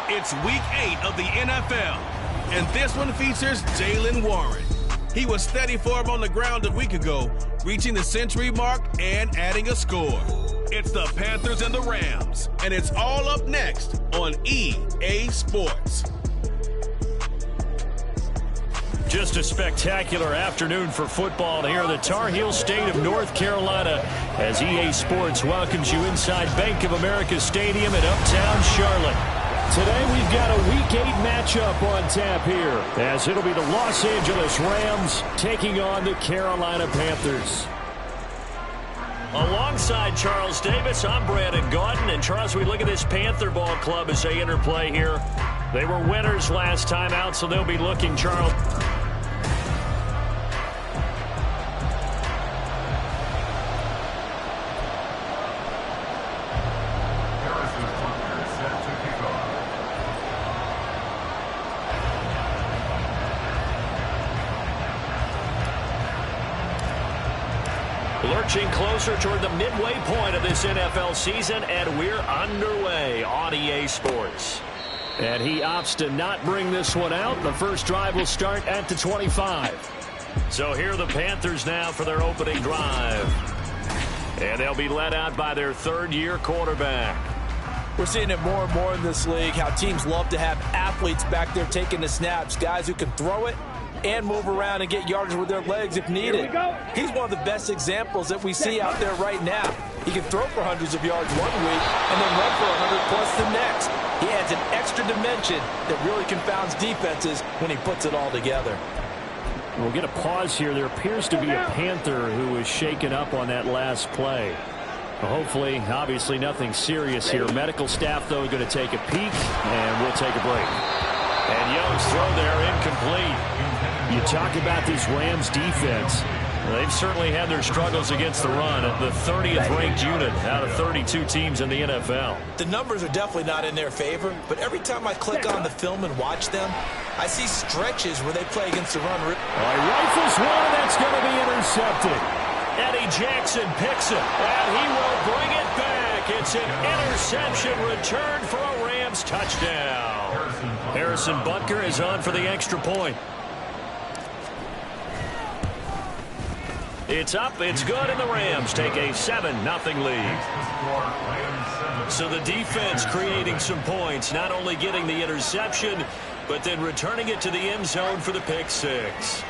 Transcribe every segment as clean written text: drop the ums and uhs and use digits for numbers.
It's Week 8 of the NFL, and this one features Jaylen Warren. He was steady for him on the ground a week ago, reaching the century mark and adding a score. It's the Panthers and the Rams, and it's all up next on EA Sports. Just a spectacular afternoon for football here in the Tar Heel state of North Carolina as EA Sports welcomes you inside Bank of America Stadium in Uptown Charlotte. Today we've got a Week 8 matchup on tap here as it'll be the Los Angeles Rams taking on the Carolina Panthers. Alongside Charles Davis, I'm Brandon Gaudin. And Charles, we look at this Panther ball club as they interplay here. They were winners last time out, so they'll be looking, Charles. Lurching closer toward the midway point of this NFL season, and we're underway on EA Sports. And he opts to not bring this one out. The first drive will start at the 25. So here are the Panthers now for their opening drive. And they'll be led out by their third-year quarterback. We're seeing it more and more in this league, how teams love to have athletes back there taking the snaps, guys who can throw it and move around and get yardage with their legs if needed. He's one of the best examples that we see out there right now. He can throw for hundreds of yards one week and then run for 100+ the next. He adds an extra dimension that really confounds defenses when he puts it all together. We'll get a pause here. There appears to be a Panther who was shaken up on that last play. Hopefully, obviously nothing serious here. Medical staff, though, going to take a peek, and we'll take a break. And Young's throw there incomplete. You talk about this Rams defense. They've certainly had their struggles against the run. The 30th ranked unit out of 32 teams in the NFL. The numbers are definitely not in their favor, but every time I click on the film and watch them, I see stretches where they play against the run. Rifles one, that's going to be intercepted. Eddie Jackson picks it, and he will bring it back. It's an interception return for a Rams touchdown. Harrison Butker is on for the extra point. It's up, it's good, and the Rams take a 7-0 lead. So the defense creating some points, not only getting the interception, but then returning it to the end zone for the pick six.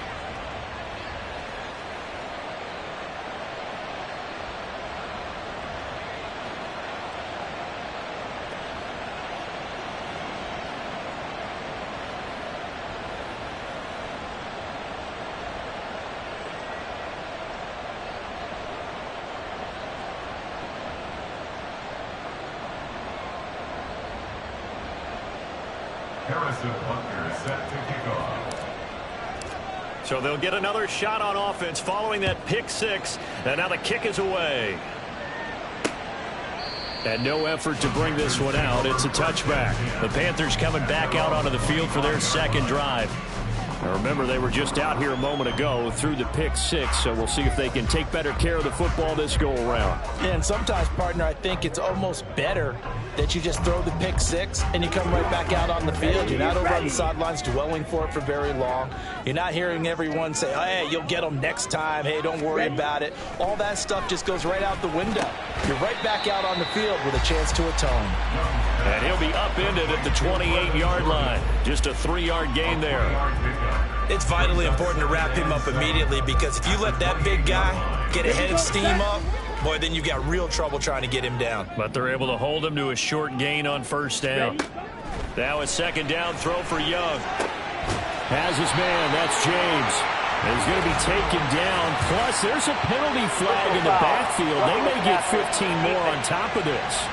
So they'll get another shot on offense following that pick six, and now the kick is away. And no effort to bring this one out. It's a touchback. The Panthers coming back out onto the field for their second drive. Now remember, they were just out here a moment ago through the pick six, so we'll see if they can take better care of the football this go-around. And sometimes, partner, I think it's almost better that you just throw the pick six and you come right back out on the field. You're not over on the sidelines dwelling for it for very long. You're not hearing everyone say, hey, you'll get them next time. Hey, don't worry about it. All that stuff just goes right out the window. You're right back out on the field with a chance to atone. And he'll be upended at the 28-yard line. Just a 3-yard gain there. It's vitally important to wrap him up immediately, because if you let that big guy get ahead of steam up, boy, then you've got real trouble trying to get him down. But they're able to hold him to a short gain on first down. Now a second down throw for Young. Has his man, that's James. He's going to be taken down. Plus, there's a penalty flag in the backfield. They may get 15 more on top of this.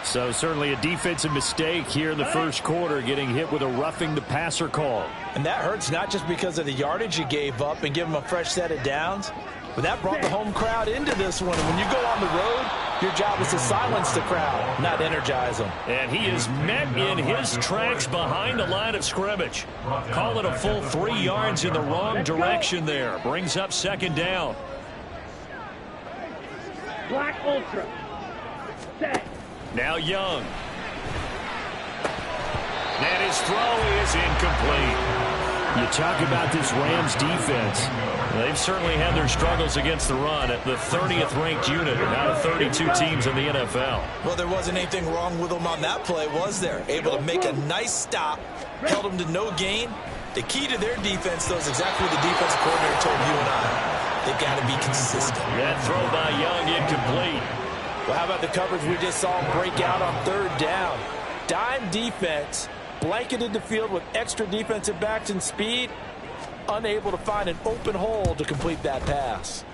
So certainly a defensive mistake here in the first quarter, getting hit with a roughing the passer call. And that hurts not just because of the yardage you gave up and give them a fresh set of downs, but that brought the home crowd into this one. And when you go on the road, your job is to silence the crowd, not energize them. And he is met in his tracks behind the line of scrimmage. Call it a full 3 yards in the wrong direction there. Brings up second down. Black Ultra. Set. Now Young. And his throw is incomplete. You talk about this Rams defense. They've certainly had their struggles against the run at the 30th ranked unit out of 32 teams in the NFL. Well, there wasn't anything wrong with them on that play, was there? Able to make a nice stop, held them to no gain. The key to their defense, though, is exactly what the defensive coordinator told you and I. They've got to be consistent. That throw by Young incomplete. Well, how about the coverage we just saw him break out on third down? Dime defense, blanketed the field with extra defensive backs and speed, unable to find an open hole to complete that pass.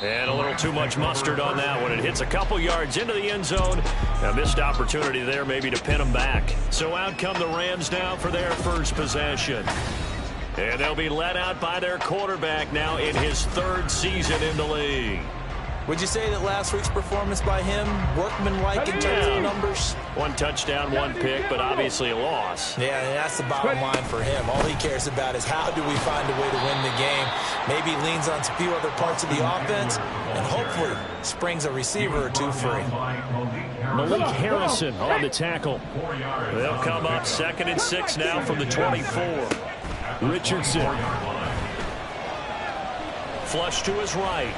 And a little too much mustard on that one. It hits a couple yards into the end zone. A missed opportunity there maybe to pin them back. So out come the Rams now for their first possession. And they'll be let out by their quarterback now in his third season in the league. Would you say that last week's performance by him, workmanlike in terms of numbers? One touchdown, one pick, but obviously a loss. Yeah, and that's the bottom line for him. All he cares about is how do we find a way to win the game. Maybe leans on a few other parts of the offense and hopefully springs a receiver or two free. Malik Harrison on the tackle. They'll come up 2nd and 6 now from the 24. Richardson. Flush to his right.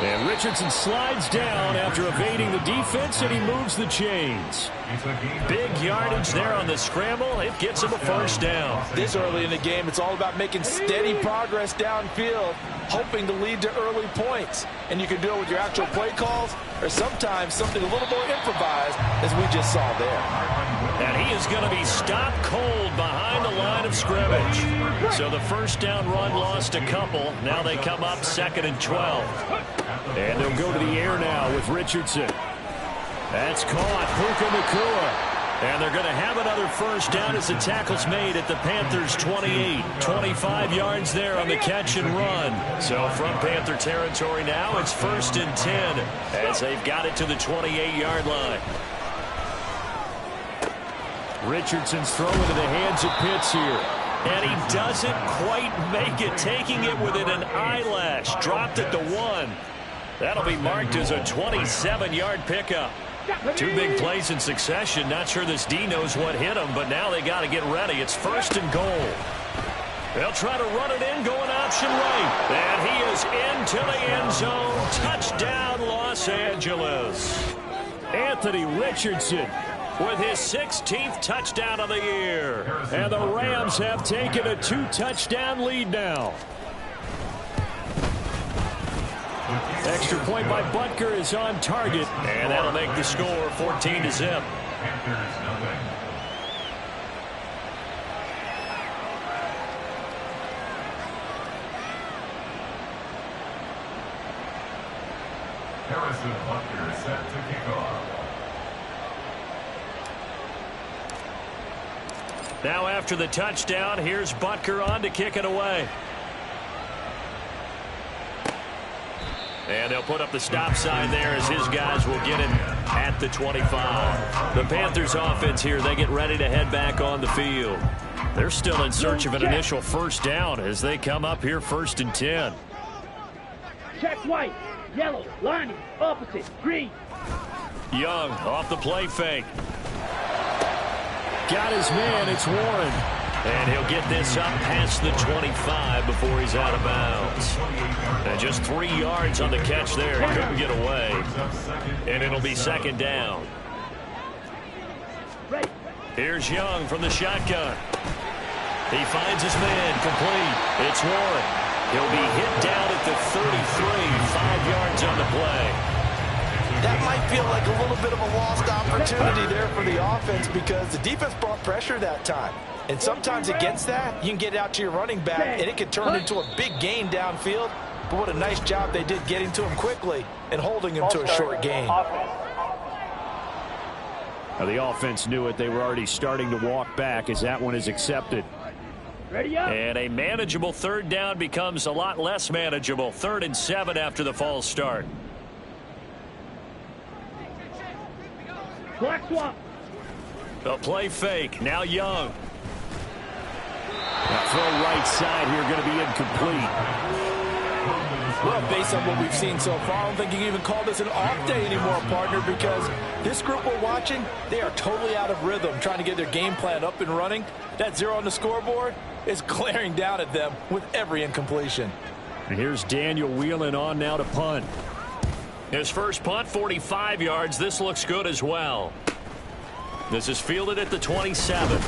And Richardson slides down after evading the defense, and he moves the chains. Big yardage there on the scramble. It gets him a first down. This early in the game, it's all about making steady progress downfield, hoping to lead to early points. And you can do it with your actual play calls or sometimes something a little more improvised, as we just saw there. And he is going to be stopped cold behind the line of scrimmage. So the first down run lost a couple. Now they come up 2nd and 12. And they'll go to the air now with Richardson. That's caught. Puka Nacua. And they're going to have another first down as the tackle's made at the Panthers' 28. 25 yards there on the catch and run. So from Panther territory now, it's 1st and 10 as they've got it to the 28-yard line. Richardson's throw into the hands of Pitts here. And he doesn't quite make it, taking it within an eyelash. Dropped it to 1. That'll be marked as a 27-yard pickup. 2 big plays in succession. Not sure this D knows what hit him, but now they got to get ready. It's 1st and goal. They'll try to run it in, going option right. And he is into the end zone. Touchdown, Los Angeles. Anthony Richardson with his 16th touchdown of the year. And the Rams have taken a 2-touchdown lead now. Extra point by Butker is on target. And that'll make the score 14-0. Harrison Butker set to kick off. Now after the touchdown, here's Butker on to kick it away. And they'll put up the stop sign there as his guys will get him at the 25. The Panthers offense here, they get ready to head back on the field. They're still in search of an initial first down as they come up here 1st and 10. Check white, yellow, lining, opposite, green. Young off the play fake. Got his man, it's Warren. And he'll get this up past the 25 before he's out of bounds. And just 3 yards on the catch there. He couldn't get away. And it'll be 2nd down. Here's Young from the shotgun. He finds his man, complete. It's Warren. He'll be hit down at the 33, 5 yards on the play. That might feel like a little bit of a lost opportunity there for the offense because the defense brought pressure that time. And sometimes against that, you can get it out to your running back, and it can turn into a big gain downfield. But what a nice job they did getting to him quickly and holding him to a short gain. Now the offense knew it. They were already starting to walk back as that one is accepted. Ready up. And a manageable 3rd down becomes a lot less manageable. 3rd and 7 after the false start. Black swap. The play fake. Now Young. The throw right side here going to be incomplete. Well, based on what we've seen so far, I don't think you can even call this an off day anymore, partner, because this group we're watching, they are totally out of rhythm, trying to get their game plan up and running. That 0 on the scoreboard is glaring down at them with every incompletion. And here's Daniel Whelan on now to punt. His first punt, 45 yards. This looks good as well. This is fielded at the 27.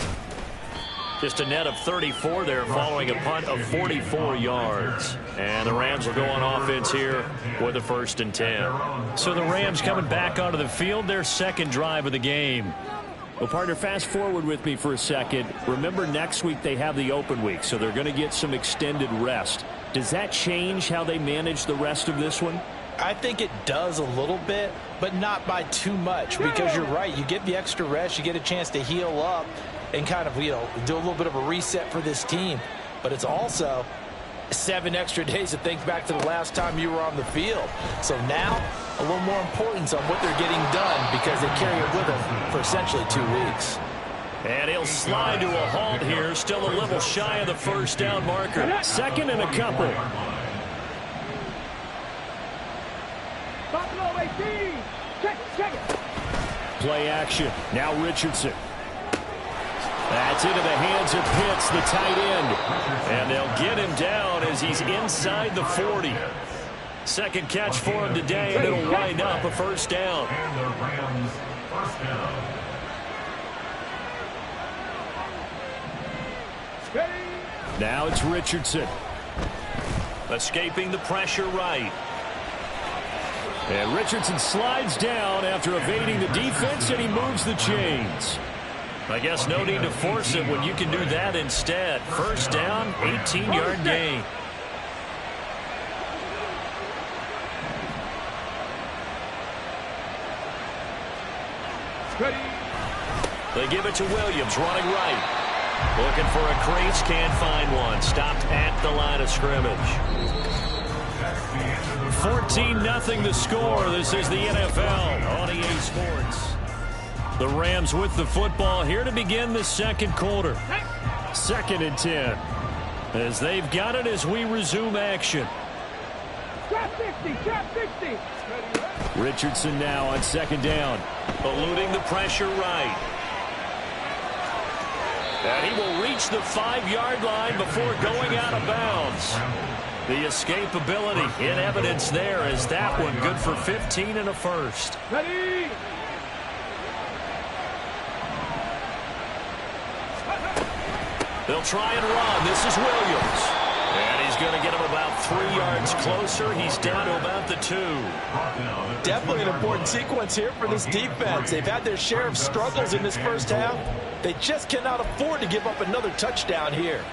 Just a net of 34 there following a punt of 44 yards. And the Rams will go on offense here with a 1st and 10. So the Rams coming back onto the field, their second drive of the game. Well, partner, fast forward with me for a second. Remember, next week they have the open week, so they're going to get some extended rest. Does that change how they manage the rest of this one? I think it does a little bit, but not by too much, because you're right. You get the extra rest, you get a chance to heal up and kind of, do a little bit of a reset for this team. But it's also 7 extra days to think back to the last time you were on the field. So now, a little more importance on what they're getting done, because they carry it with them for essentially 2 weeks. And he'll slide to a halt here, still a little shy of the 1st down marker. 2nd and a couple. Buffalo 18. Check it. Play action. Now Richardson. That's into the hands of Pitts, the tight end. And they'll get him down as he's inside the 40. Second catch for him today, and it'll wind up a 1st down. And the Rams, 1st down. Now it's Richardson. Escaping the pressure right. And Richardson slides down after evading the defense, and he moves the chains. I guess no need to force it when you can do that instead. 1st down, 18-yard gain. They give it to Williams, running right. Looking for a crease, can't find one. Stopped at the line of scrimmage. 14-0 the score. This is the NFL on EA Sports. The Rams with the football here to begin the 2nd quarter. 2nd and 10. As they've got it as we resume action. Trap 60. Richardson now on 2nd down. Eluding the pressure right. And he will reach the 5-yard line before going out of bounds. The escapability in evidence there as that one good for 15 and a 1st. Ready. They'll try and run. This is Williams. And he's going to get him about 3 yards closer. He's down to about the 2. Definitely an important sequence here for this defense. They've had their share of struggles in this 1st half. They just cannot afford to give up another touchdown here.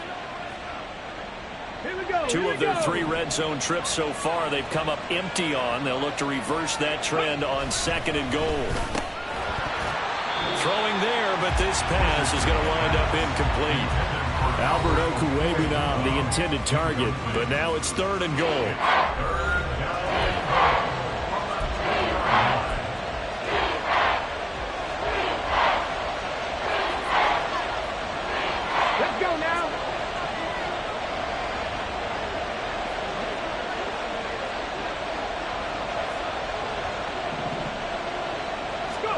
Here we go. 2 of their 3 red zone trips so far they've come up empty on. They'll look to reverse that trend on 2nd and goal. Throwing there, but this pass is going to wind up incomplete. Albert Okwuegbunam, the intended target, but now it's 3rd and goal. Let's go now.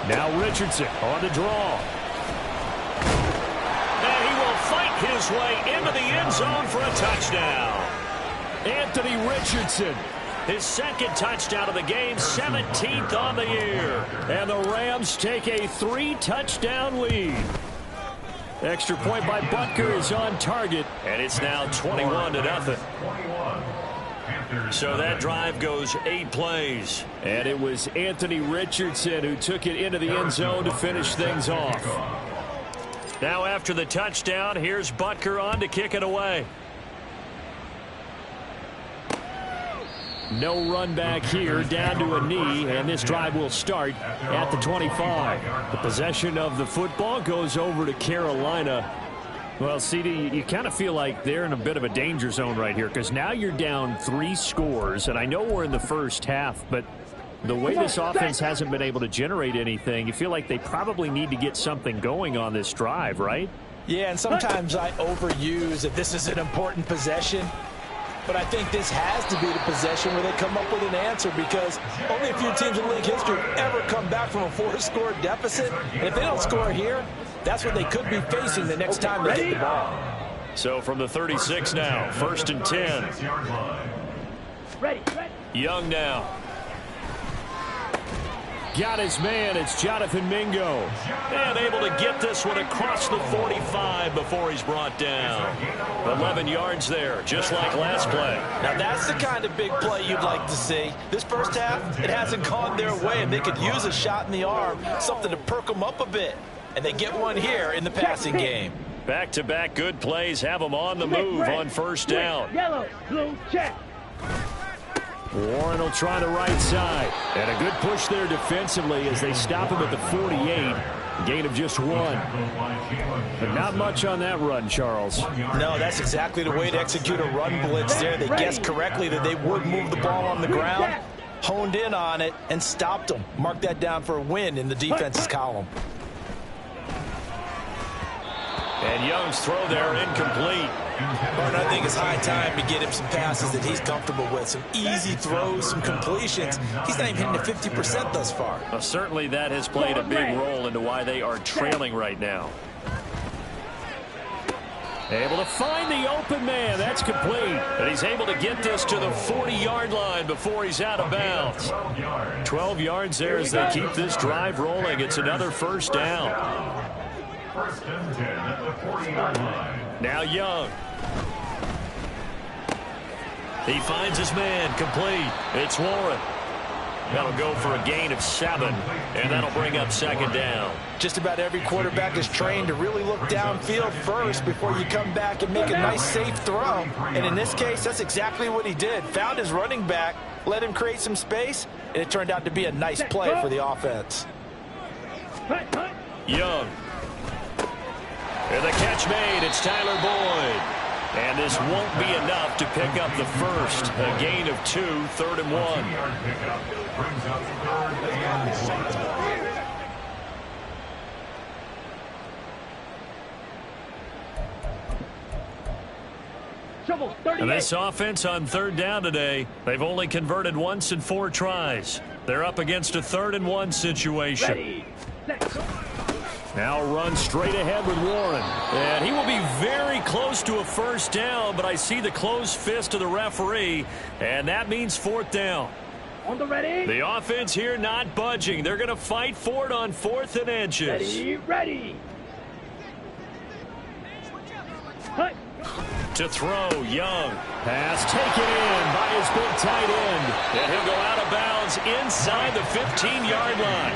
Now Richardson on the draw. And he will fight his way into the end zone for a touchdown. Anthony Richardson. His 2nd touchdown of the game, 17th on the year. And the Rams take a 3-touchdown lead. Extra point by Butker is on target. And it's now 21-0. So that drive goes 8 plays. And it was Anthony Richardson who took it into the end zone to finish things off. Now after the touchdown, here's Butker on to kick it away. No run back here, down to a knee, and this drive will start at the 25. The possession of the football goes over to Carolina. Well, CD, you kind of feel like they're in a bit of a danger zone right here, because now you're down 3 scores, and I know we're in the 1st half, but the way this offense hasn't been able to generate anything, you feel like they probably need to get something going on this drive, right? Yeah, and sometimes I overuse that this is an important possession. But I think this has to be the possession where they come up with an answer, because only a few teams in league history have ever come back from a 4-score deficit. And if they don't score here, that's what they could be facing the next time they get the ball. So from the 36 now, 1st and 10. Ready. Young now. Got his man. It's Jonathan Mingo. And able to get this one across the 45 before he's brought down. 11 yards there, just like last play. Now that's the kind of big play you'd like to see. This first half, it hasn't gone their way, and they could use a shot in the arm, something to perk them up a bit. And they get one here in the passing game. Back-to-back good plays have them on the move on 1st down. Yellow, blue, check. Warren will try the right side. And a good push there defensively as they stop him at the 48. Gain of just 1. But not much on that run, Charles. No, that's exactly the way to execute a run blitz there. They guessed correctly that they would move the ball on the ground, honed in on it, and stopped them. Mark that down for a win in the defense's column. And Young's throw there incomplete. But I think it's high time to get him some passes that he's comfortable with. Some easy throws, some completions. He's not even hitting the 50% thus far. Well, certainly that has played a big role into why they are trailing right now. Able to find the open man. That's complete. And he's able to get this to the 40-yard line before he's out of bounds. 12 yards there as they keep this drive rolling. It's another 1st down. 1st and 10 at the 40-yard line. Now Young. He finds his man, complete. It's Warren. That'll go for a gain of 7, and that'll bring up 2nd down. Just about every quarterback is trained to really look downfield first before you come back and make a nice, safe throw. And in this case, that's exactly what he did. Found his running back, let him create some space, and it turned out to be a nice play for the offense. Young. And the catch made. It's Tyler Boyd. And this won't be enough to pick up the first. A gain of 2, 3rd and 1. Brings up 3rd and 1. And this offense on 3rd down today, they've only converted once in 4 tries. They're up against a 3rd and 1 situation. Now run straight ahead with Warren. And he will be very close to a 1st down, but I see the closed fist of the referee, and that means 4th down. On the ready. The offense here not budging. They're going to fight for it on 4th and inches. Ready. To throw, Young. Pass taken in by his big tight end. And he'll go out of bounds inside the 15-yard line.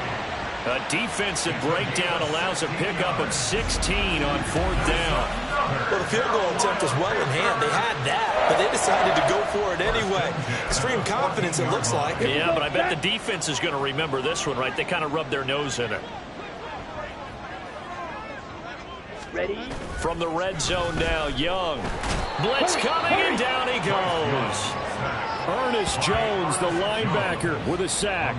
A defensive breakdown allows a pickup of 16 on 4th down. Well, the field goal attempt was well in hand. They had that, but they decided to go for it anyway. Extreme confidence, it looks like. Yeah, but I bet the defense is going to remember this one, right? They kind of rubbed their nose in it. Ready. From the red zone now, Young. Blitz coming, and down he goes. Ernest Jones, the linebacker, with a sack.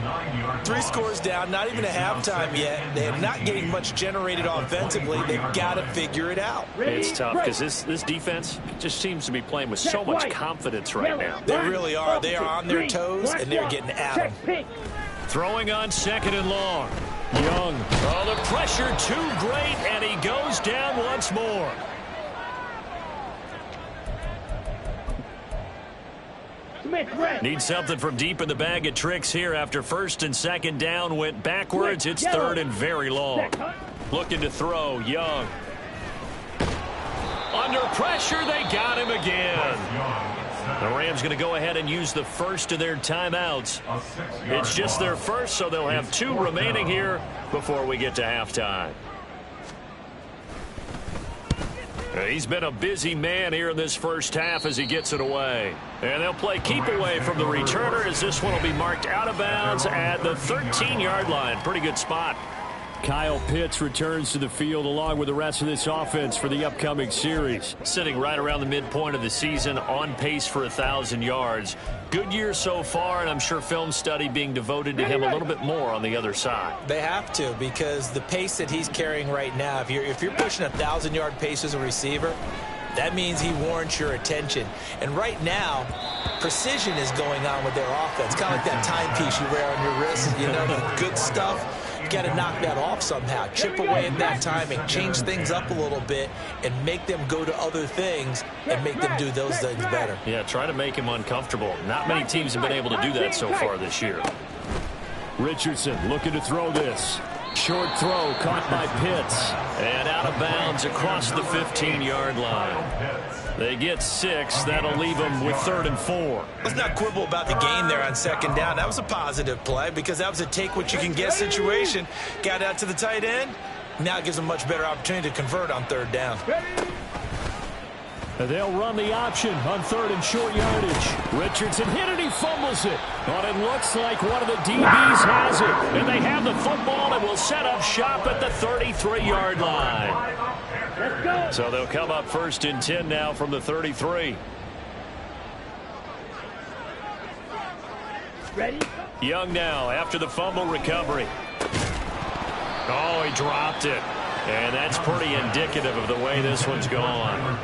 3 scores down, not even a halftime yet. They're not getting much generated offensively. They've got to figure it out. It's tough because this defense just seems to be playing with so much confidence right now. They really are. They are on their toes, and they're getting at them. Throwing on 2nd and long. Young. Oh, the pressure too great, and he goes down once more. Need something from deep in the bag of tricks here after 1st and 2nd down went backwards. It's 3rd and very long. Looking to throw, Young. Under pressure, they got him again. The Rams going to go ahead and use the first of their timeouts. It's just their first, so they'll have 2 remaining here before we get to halftime. He's been a busy man here in this first half as he gets it away. And they'll play keep away from the returner as this one will be marked out of bounds at the 13-yard line. Pretty good spot. Kyle Pitts returns to the field along with the rest of this offense for the upcoming series. Sitting right around the midpoint of the season, on pace for 1,000 yards. Good year so far, and I'm sure film study being devoted to him a little bit more on the other side. They have to, because the pace that he's carrying right now, if you're pushing 1,000-yard pace as a receiver, That means he warrants your attention. And right now, precision is going on with their offense. Kind of like that timepiece you wear on your wrist, you know, the good stuff. You got to knock that off somehow. Chip away at that timing, change things up a little bit, and make them go to other things and make them do those things better. Yeah, try to make him uncomfortable. Not many teams have been able to do that so far this year. Richardson looking to throw this. Short throw caught by Pitts. And out of bounds across the 15-yard line. They get 6. That'll leave them with 3rd and 4. Let's not quibble about the gain there on 2nd down. That was a positive play because that was a take-what-you-can-get situation. Got out to the tight end. Now it gives them a much better opportunity to convert on 3rd down. They'll run the option on 3rd and short yardage. Richardson hit it, he fumbles it. But it looks like one of the DBs has it. And they have the football and will set up shop at the 33-yard line. Let's go. So they'll come up 1st and 10 now from the 33. Ready? Young now after the fumble recovery. Oh, he dropped it. And that's pretty indicative of the way this one's gone.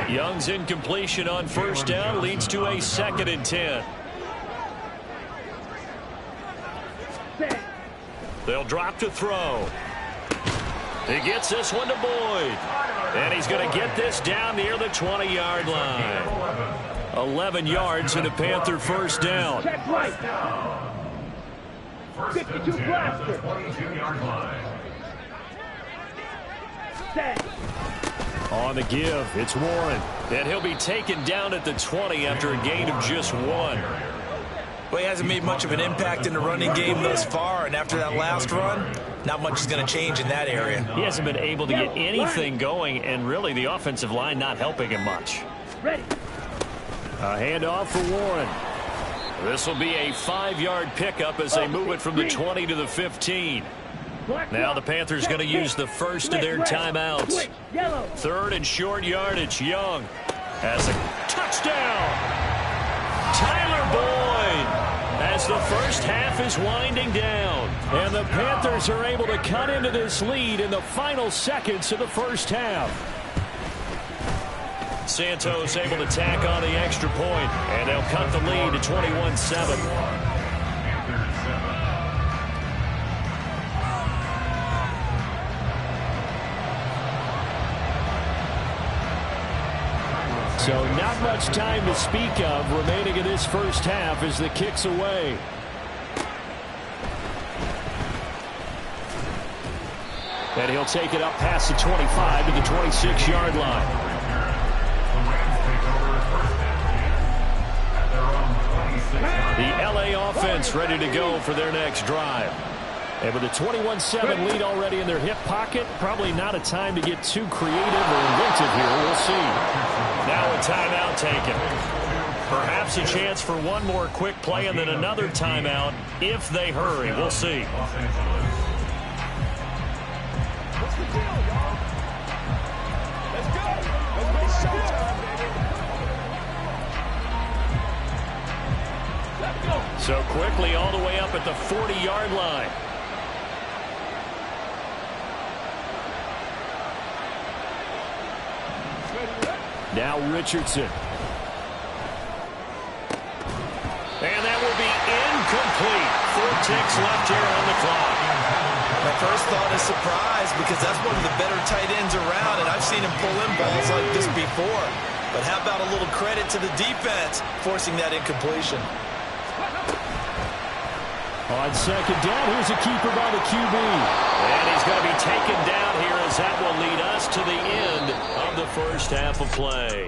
Young's incompletion on 1st down leads to a 2nd and 10. They'll drop to throw. He gets this one to Boyd. And he's going to get this down near the 20-yard line. 11 yards and a Panther 1st down. Check right. 52 blaster. 22-yard line. Set. On the give, it's Warren. And he'll be taken down at the 20 after a gain of just 1. Well, he hasn't made much of an impact in the running game thus far, and after that last run, not much is going to change in that area. He hasn't been able to get anything going, and really the offensive line not helping him much. Ready. A handoff for Warren. This will be a 5-yard pickup as they move it from the 20 to the 15. Now the Panthers going to use the first of their timeouts. 3rd and short yardage. Young has a touchdown. Tyler Boyd as the first half is winding down. And the Panthers are able to cut into this lead in the final seconds of the first half. Santos able to tack on the extra point, and they'll cut the lead to 21-7. So not much time to speak of remaining in this first half as the kick's away. And he'll take it up past the 25 to the 26-yard line. The LA offense ready to go for their next drive. And with a 21-7 lead already in their hip pocket, probably not a time to get too creative or inventive here. We'll see. Now a timeout taken. Perhaps a chance for one more quick play and then another timeout if they hurry. We'll see. So quickly all the way up at the 40-yard line. Now Richardson. And that will be incomplete. 4 ticks left here on the clock. My first thought is surprise because that's one of the better tight ends around, and I've seen him pull in balls like this before. But how about a little credit to the defense forcing that incompletion? On 2nd down, here's a keeper by the QB. And he's going to be taken down here as that will lead us to the end of the first half of play.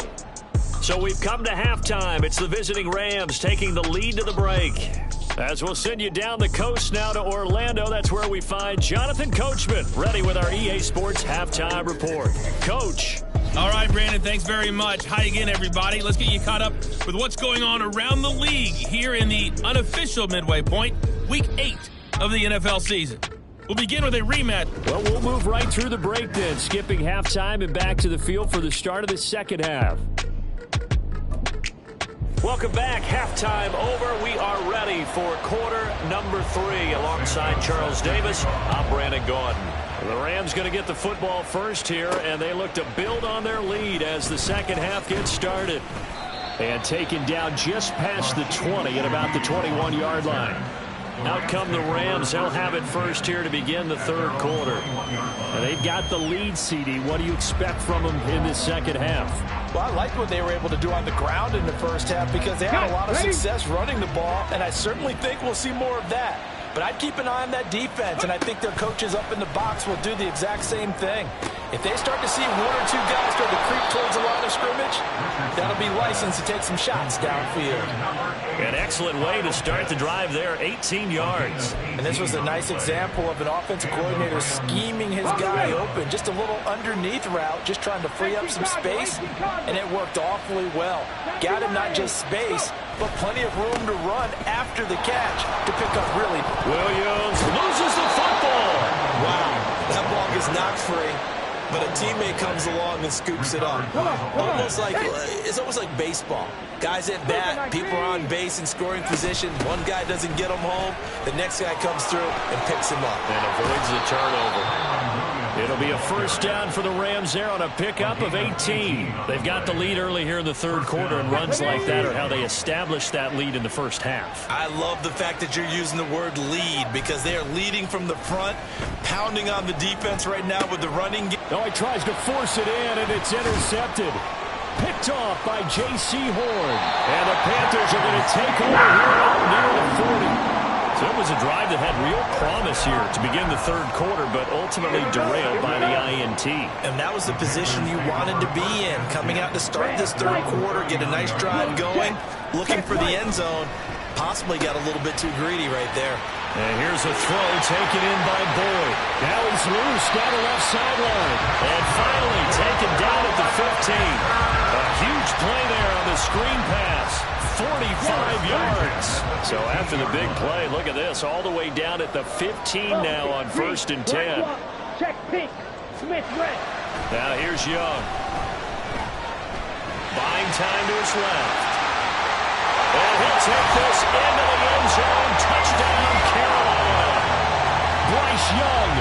So we've come to halftime. It's the visiting Rams taking the lead to the break. As we'll send you down the coast now to Orlando, that's where we find Jonathan Coachman ready with our EA Sports Halftime Report. Coach. All right, Brandon, thanks very much. Hi again, everybody. Let's get you caught up with what's going on around the league here in the unofficial midway point, Week 8 of the NFL season. We'll begin with a rematch. Well, we'll move right through the break then, skipping halftime and back to the field for the start of the second half. Welcome back. Halftime over. We are ready for quarter number 3. Alongside Charles Davis, I'm Brandon Gaudin. The Rams going to get the football first here, and they look to build on their lead as the second half gets started. And taken down just past the 20 at about the 21-yard line. Out come the Rams. They'll have it first here to begin the third quarter. And they've got the lead, CD. What do you expect from them in this second half? Well, I like what they were able to do on the ground in the first half because they had a lot of success running the ball, and I certainly think we'll see more of that. But I'd keep an eye on that defense, and I think their coaches up in the box will do the exact same thing. If they start to see 1 or 2 guys start to creep towards the line of scrimmage, that'll be licensed to take some shots downfield. An excellent way to start the drive there, 18 yards. And this was a nice example of an offensive coordinator scheming his guy open. Just a little underneath route, just trying to free up some space, and it worked awfully well. Got him not just space, but plenty of room to run after the catch to pick up really. Williams loses the football. Wow, that ball gets knocked free, but a teammate comes along and scoops it up. It's almost like baseball. Guys at bat, people are on base in scoring position. One guy doesn't get them home. The next guy comes through and picks him up. And avoids the turnover. It'll be a first down for the Rams there on a pickup of 18. They've got the lead early here in the third quarter, and runs like that are how they established that lead in the first half. I love the fact that you're using the word lead because they are leading from the front, pounding on the defense right now with the running game. Oh, he tries to force it in, and it's intercepted. Picked off by J.C. Horn. And the Panthers are going to take over here out near the 40. So it was a drive that had real promise here to begin the third quarter, but ultimately derailed by the INT. And that was the position you wanted to be in. Coming out to start this third quarter, get a nice drive going, looking for the end zone. Possibly got a little bit too greedy right there. And here's a throw taken in by Boyd. Now he's loose down the left sideline. And finally taken down at the 15. A huge play there on the screen pass. 45 yards. So after the big play, look at this. All the way down at the 15 now on 1st and 10. Check pink. Smith red. Now here's Young. Buying time to his left. And he'll take this into the end zone. Touchdown, Carolina. Bryce Young,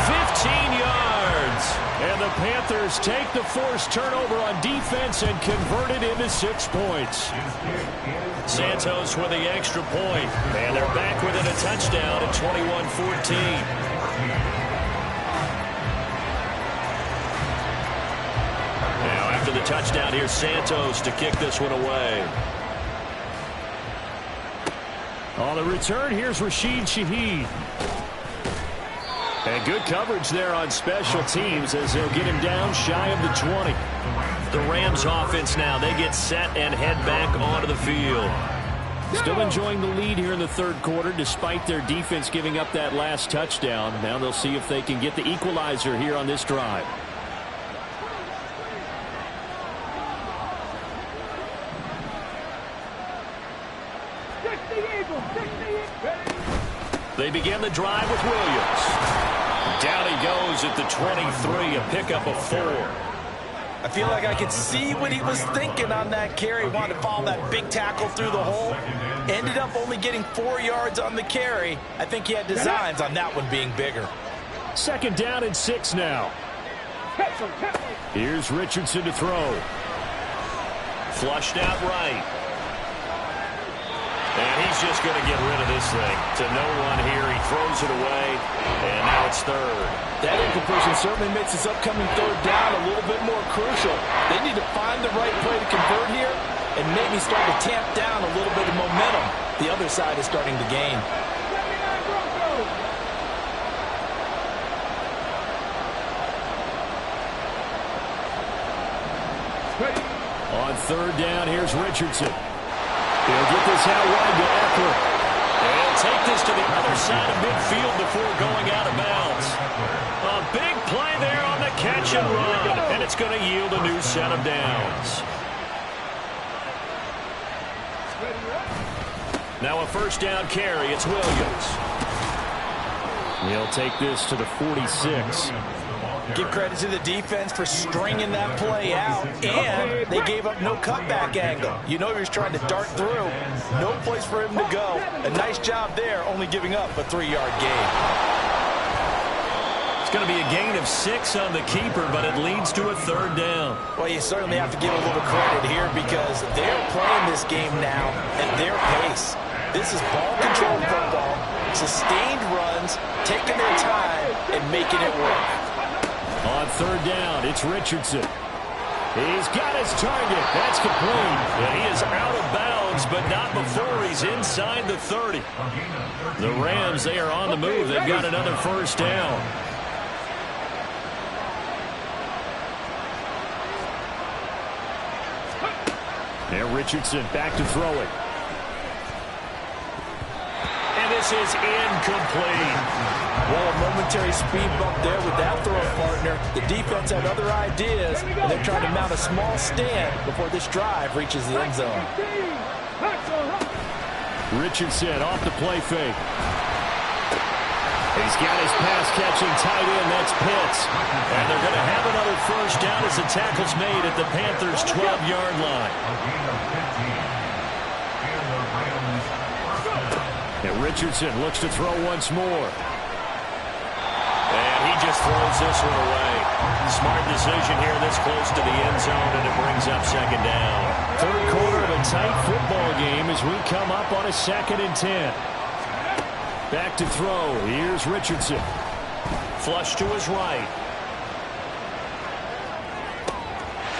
15 yards. And the Panthers take the forced turnover on defense and convert it into 6 points. Santos with the extra point. And they're back within a touchdown at 21-14. Now after the touchdown, here's Santos to kick this one away. On the return, here's Rashid Shaheed. And good coverage there on special teams as they'll get him down shy of the 20. The Rams offense now, they get set and head back onto the field. Still enjoying the lead here in the third quarter despite their defense giving up that last touchdown. Now they'll see if they can get the equalizer here on this drive. They begin the drive with Williams. Down he goes at the 23, a pickup of 4. I feel like I could see what he was thinking on that carry. Wanted to follow that big tackle through the hole. Ended up only getting 4 yards on the carry. I think he had designs on that one being bigger. 2nd down and 6 now. Here's Richardson to throw. Flushed out right. And he's just going to get rid of this thing. To no one here. He throws it away. And now it's 3rd. That incompletion certainly makes this upcoming 3rd down a little bit more crucial. They need to find the right play to convert here and maybe start to tamp down a little bit of momentum. The other side is starting to gain. On 3rd down, here's Richardson. He'll get this out wide to Eckler. And take this to the other side of midfield before going out of bounds. A big play there on the catch and run. And it's going to yield a new set of downs. Now a 1st down carry. It's Williams. He'll take this to the 46. Give credit to the defense for stringing that play out, and they gave up no cutback angle. You know he was trying to dart through. No place for him to go. A nice job there, only giving up a 3-yard gain. It's going to be a gain of 6 on the keeper, but it leads to a 3rd down. Well, you certainly have to give a little credit here because they're playing this game now at their pace. This is ball-controlled football, sustained runs, taking their time, and making it work. On 3rd down, it's Richardson. He's got his target. That's complete. Yeah, he is out of bounds, but not before he's inside the 30. The Rams, they are on the move. They've got another 1st down. And Richardson back to throw it. And this is incomplete. Well, a momentary speed bump there with that throw partner. The defense had other ideas, and they're trying to mount a small stand before this drive reaches the end zone. Richardson off the play fake. He's got his pass-catching tight end. That's Pitts. And they're going to have another 1st down as the tackle's made at the Panthers' 12-yard line. And Richardson looks to throw once more. And he just throws this one away. Smart decision here this close to the end zone, and it brings up 2nd down. 3rd quarter of a tight football game as we come up on a 2nd and 10. Back to throw. Here's Richardson. Flush to his right.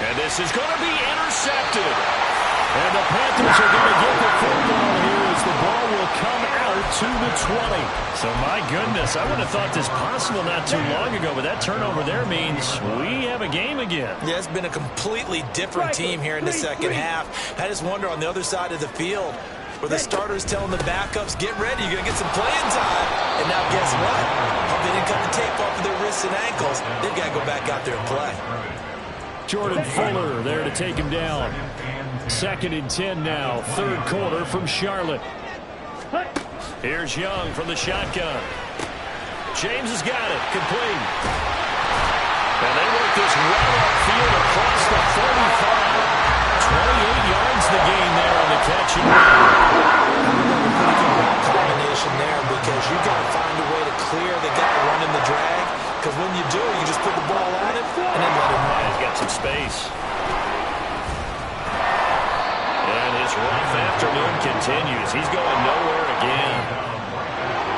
And this is going to be intercepted. And the Panthers are going to get the football here as the ball will come out to the 20. So, my goodness, I would have thought this possible not too long ago, but that turnover there means we have a game again. Yeah, it's been a completely different team here in the 2nd half. I just wonder on the other side of the field, where the starters telling the backups, get ready, you're going to get some playing time. And now guess what? If they didn't cut the tape off of their wrists and ankles, they've got to go back out there and play. Jordan Fuller there to take him down. 2nd and 10 now. 3rd quarter from Charlotte. Here's Young from the shotgun. James has got it. Complete. And they work this well upfield across the 45. 28 yards the gain there on the catch. Combination there because you got to find a way to clear the guy running the drag. Because when you do, you just put the ball on him and then let him run. He's got some space. And his rough afternoon continues. He's going nowhere again.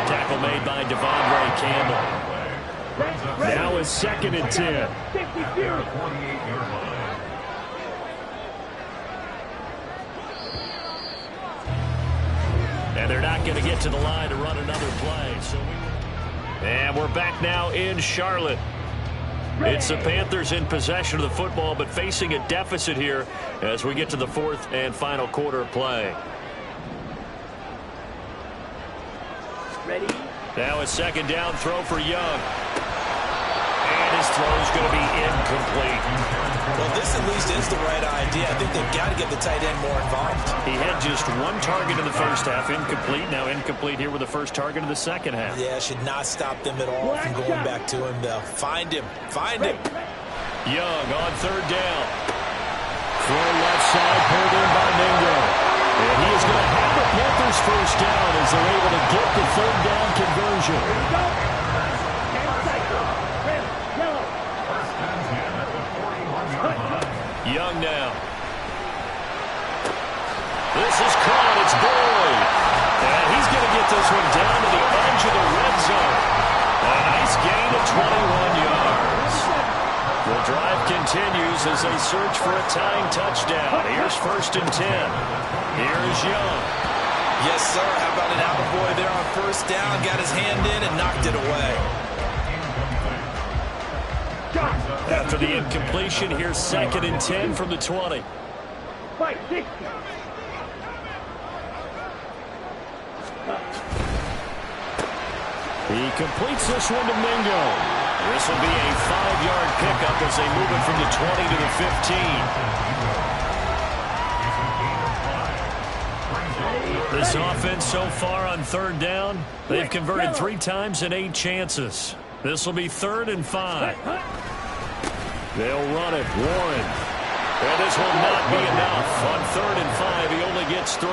Tackle made by Devondre Campbell. Now is 2nd and 10. And they're not going to get to the line to run another play. And we're back now in Charlotte. It's the Panthers in possession of the football, but facing a deficit here as we get to the 4th and final quarter of play. Ready? Now a 2nd down throw for Young. And his throw is going to be incomplete. Well, this at least is the right idea. I think they've got to get the tight end more involved. He had just 1 target in the 1st half, incomplete. Now incomplete here with the 1st target of the 2nd half. Yeah, should not stop them at all from going back to him, though. Find him. Find him. Young on 3rd down. Throw left side, pulled in by Mingo. And he is going to have the Panthers 1st down as they're able to get the 3rd down conversion. Young now. This is caught. It's Boyd. And he's going to get this one down to the edge of the red zone. A nice gain of 21 yards. The drive continues as they search for a tying touchdown. Here's 1st and 10. Here's Young. Yes, sir. How about an attaboy there on 1st down? Got his hand in and knocked it away. After the incompletion, here's 2nd and 10 from the 20. Fight 60. He completes this one to Mingo. This will be a 5-yard pickup as they move it from the 20 to the 15. This offense so far on 3rd down, they've converted 3 times in 8 chances. This will be 3rd and 5. They'll run it. Warren. And this will not be enough. On 3rd and 5, he only gets 3.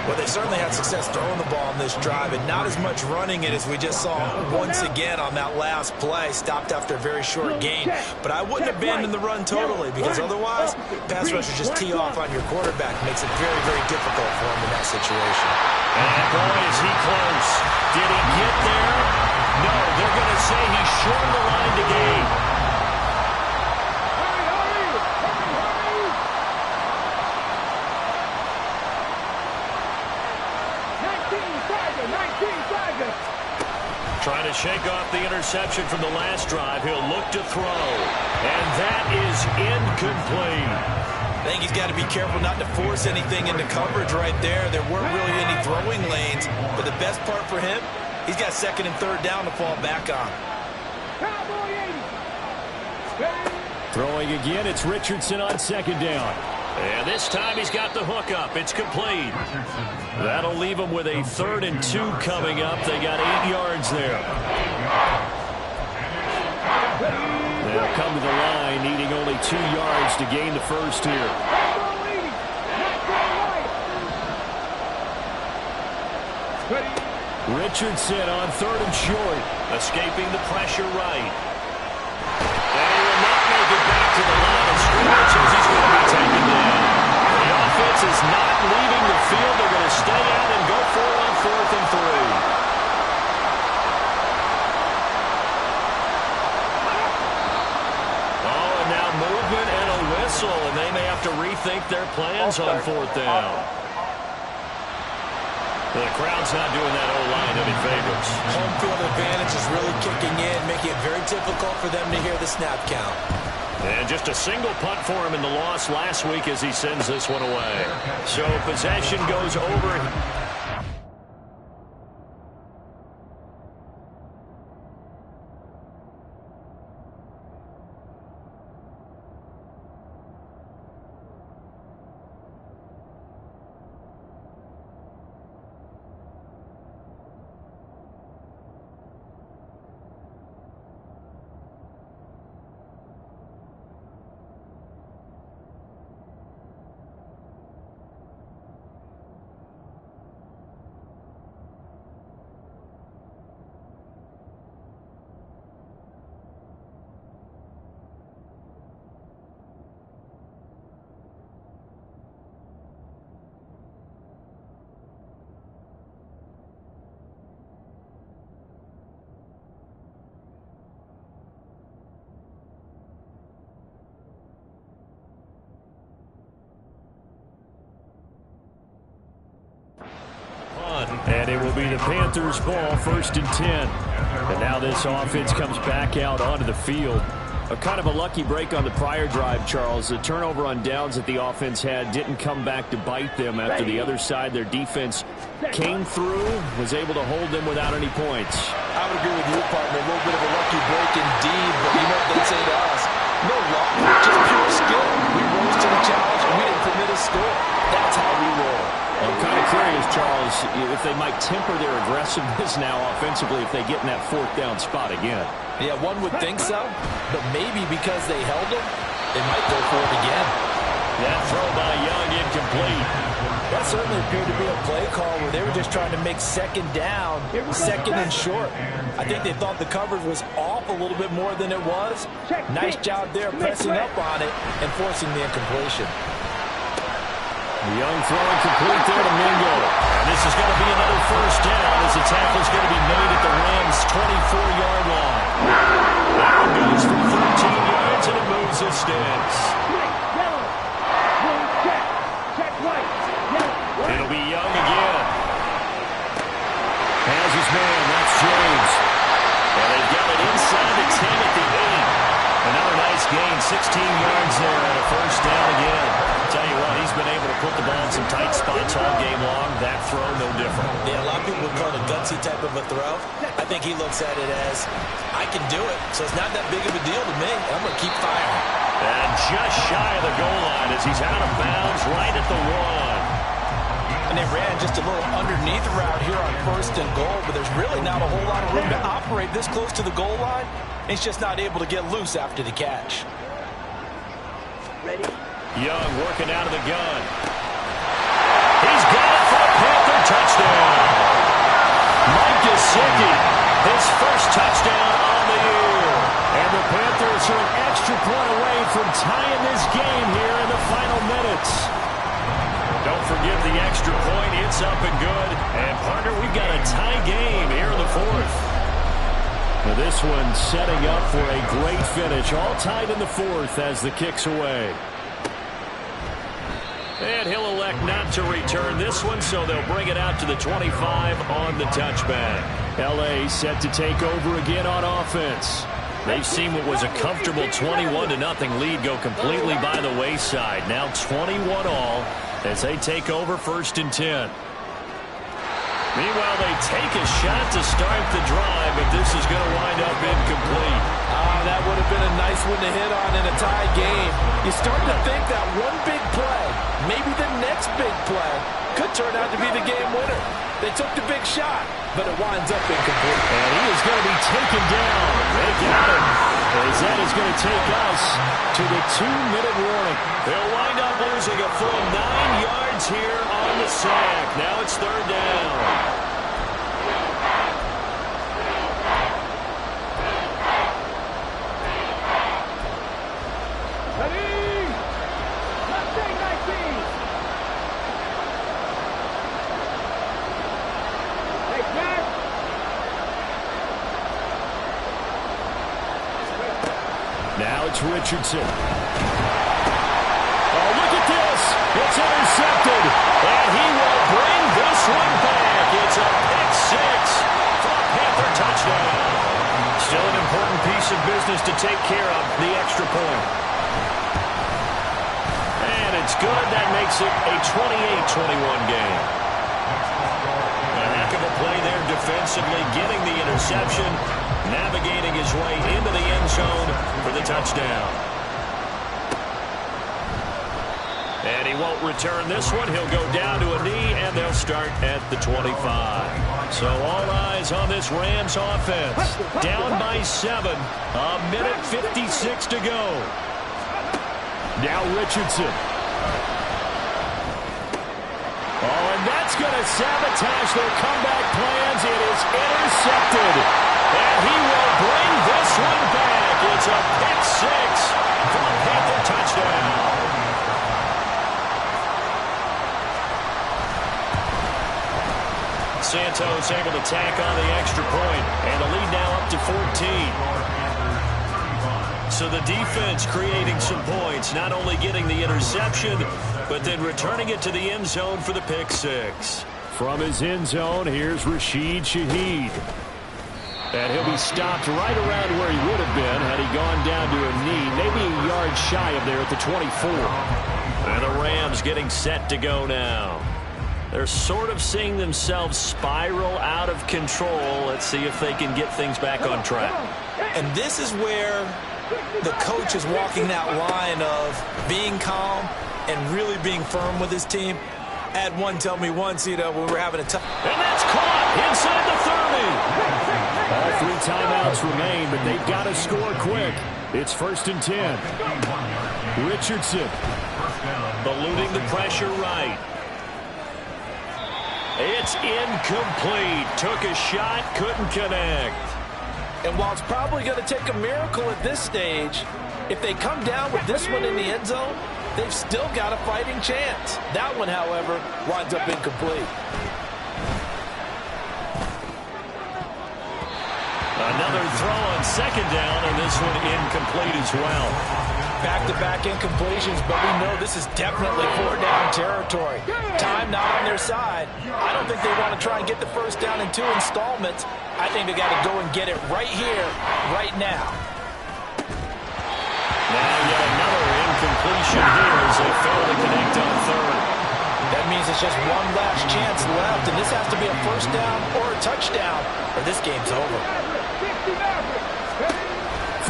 Well, they certainly had success throwing the ball on this drive, and not as much running it as we just saw once again on that last play. Stopped after a very short gain. But I wouldn't abandon the run totally, because otherwise, pass rushers just tee off on your quarterback. Makes it very, very difficult for him in that situation. And boy, is he close. Did he get there? No, they're going to say he shortened the line to gain. Trying to shake off the interception from the last drive. He'll look to throw. And that is incomplete. I think he's got to be careful not to force anything into coverage right there. There weren't really any throwing lanes. But the best part for him, he's got 2nd and 3rd down to fall back on. Throwing again, it's Richardson on 2nd down. And this time he's got the hook up. It's complete. That'll leave him with a 3rd and 2 coming up. They got 8 yards there. They'll come to the line, needing only 2 yards to gain the first here. Richardson on 3rd and short. Escaping the pressure right. And he will not make it back to the line of scrimmage as he's going to be taken down. The offense is not leaving the field. They're going to stay out and go for it on 4th and 3. Oh, and now movement and a whistle, and they may have to rethink their plans on 4th down. The crowd's not doing that O-line any favors. Home field advantage is really kicking in, making it very difficult for them to hear the snap count. And just a single punt for him in the loss last week as he sends this one away. So possession goes over. And it will be the Panthers' ball, 1st and 10. And now this offense comes back out onto the field. A kind of a lucky break on the prior drive, Charles. The turnover on downs that the offense had didn't come back to bite them after the other side. Their defense came through, was able to hold them without any points. I would agree with you, partner. A little bit of a lucky break indeed, but you know what they'd say to us? No luck, just pure skill. We rose to the challenge, and we didn't permit a score. That's how we roll. I'm kind of curious, Charles, if they might temper their aggressiveness now offensively if they get in that 4th down spot again. Yeah, one would think so, but maybe because they held them, they might go for it again. That throw by Young incomplete. That certainly appeared to be a play call where they were just trying to make 2nd down, 2nd and short. I think they thought the coverage was off a little bit more than it was. Nice job there pressing up on it and forcing the incompletion. Young throwing complete there to Mingo. And this is going to be another 1st down as the tackle's going to be made at the Rams' 24-yard line. That one goes for 13 yards and it moves the sticks. It'll be Young again. Has his man, that's James. And they've got it inside the 10 at the 8. Another nice gain, 16 yards there and a 1st down again. Tell you what, he's been able to put the ball in some tight spots all game long. That throw, no different. Yeah, a lot of people would call it a gutsy type of a throw. I think he looks at it as, I can do it, so it's not that big of a deal to me. I'm going to keep firing. And just shy of the goal line as he's out of bounds right at the 1. And they ran just a little underneath route here on 1st and goal, but there's really not a whole lot of room to operate this close to the goal line. He's just not able to get loose after the catch. Ready? Young working out of the gun. He's got it for a Panther touchdown. Mike Gesicki, his first touchdown on the year. And the Panthers are an extra point away from tying this game here in the final minutes. Don't forget the extra point. It's up and good. And, partner, we've got a tie game here in the 4th. Now this one setting up for a great finish. All tied in the 4th as the kick's away. And he'll elect not to return this one, so they'll bring it out to the 25 on the touchback. L.A. set to take over again on offense. They've seen what was a comfortable 21-0 lead go completely by the wayside. Now 21-all as they take over 1st and 10. Meanwhile, they take a shot to start the drive, but this is going to wind up incomplete. That would have been a nice one to hit on in a tie game. You start to think that one big play, maybe the next big play, could turn out to be the game winner. They took the big shot, but it winds up incomplete. And he is going to be taken down. They got him. As that is going to take us to the 2-minute warning. They'll wind up losing a full 9 yards here on the sack. Now it's 3rd down. Now it's Richardson. Oh, look at this. It's intercepted. And he will bring this one back. It's a pick 6 for a Panther touchdown. Still an important piece of business to take care of, the extra point. And it's good. That makes it a 28-21 game. A heck of a play there defensively, getting the interception, navigating his way into the end zone for the touchdown. And he won't return this one. He'll go down to a knee, and they'll start at the 25. So all eyes on this Rams offense. Down by 7. A minute 56 to go. Now Richardson. Oh, and that's going to sabotage their comeback plans. It is intercepted. And he will bring this one back. It's a pick 6 for a Panther touchdown. Santos able to tack on the extra point, and the lead now up to 14. So the defense creating some points, not only getting the interception, but then returning it to the end zone for the pick 6. From his end zone, here's Rashid Shaheed. And he'll be stopped right around where he would have been had he gone down to a knee, maybe a yard shy of there at the 24. And the Rams getting set to go now. They're sort of seeing themselves spiral out of control. Let's see if they can get things back on track. And this is where the coach is walking that line of being calm and really being firm with his team. I had one tell me once, when we were having a tough... And that's caught inside the 30. All 3 timeouts remain, but they've got to score quick. It's 1st and 10. Richardson. Eluding the pressure right. It's incomplete. Took a shot, couldn't connect. And while it's probably going to take a miracle at this stage, if they come down with this one in the end zone, they've still got a fighting chance. That one, however, winds up incomplete. Another throw on 2nd down, and this one incomplete as well. Back-to-back incompletions, but we know this is definitely 4-down territory. Time not on their side. I don't think they want to try and get the first down in 2 installments. I think they got to go and get it right here, right now. Now yet another incompletion here as they fail to connect on 3rd. That means it's just one last chance left, and this has to be a first down or a touchdown, or this game's over.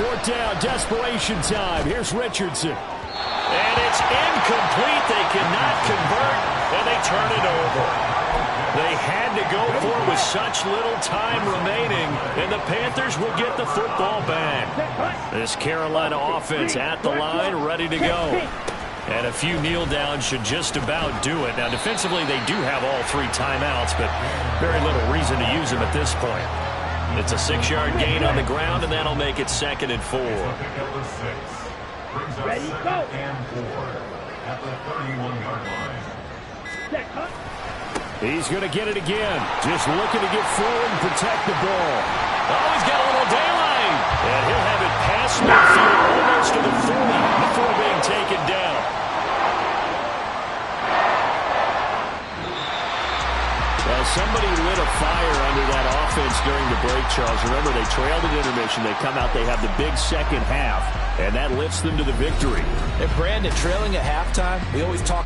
4th down, desperation time. Here's Richardson. And it's incomplete. They cannot convert, and they turn it over. They had to go for it with such little time remaining, and the Panthers will get the football back. This Carolina offense at the line, ready to go. And a few kneel downs should just about do it. Now, defensively, they do have all 3 timeouts, but very little reason to use them at this point. It's a 6-yard gain on the ground, and that'll make it 2nd and 4. Ready, go. And 4 at the 31-yard line. He's going to get it again. Just looking to get forward and protect the ball. Oh, he's got a little daylight. And he'll have it past midfield almost to the 40 before being taken down. Well, somebody lit a fire under that offense during the break, Charles. Remember, they trailed at intermission. They come out, they have the big second half, and that lifts them to the victory. And Brandon, trailing at halftime, we always talk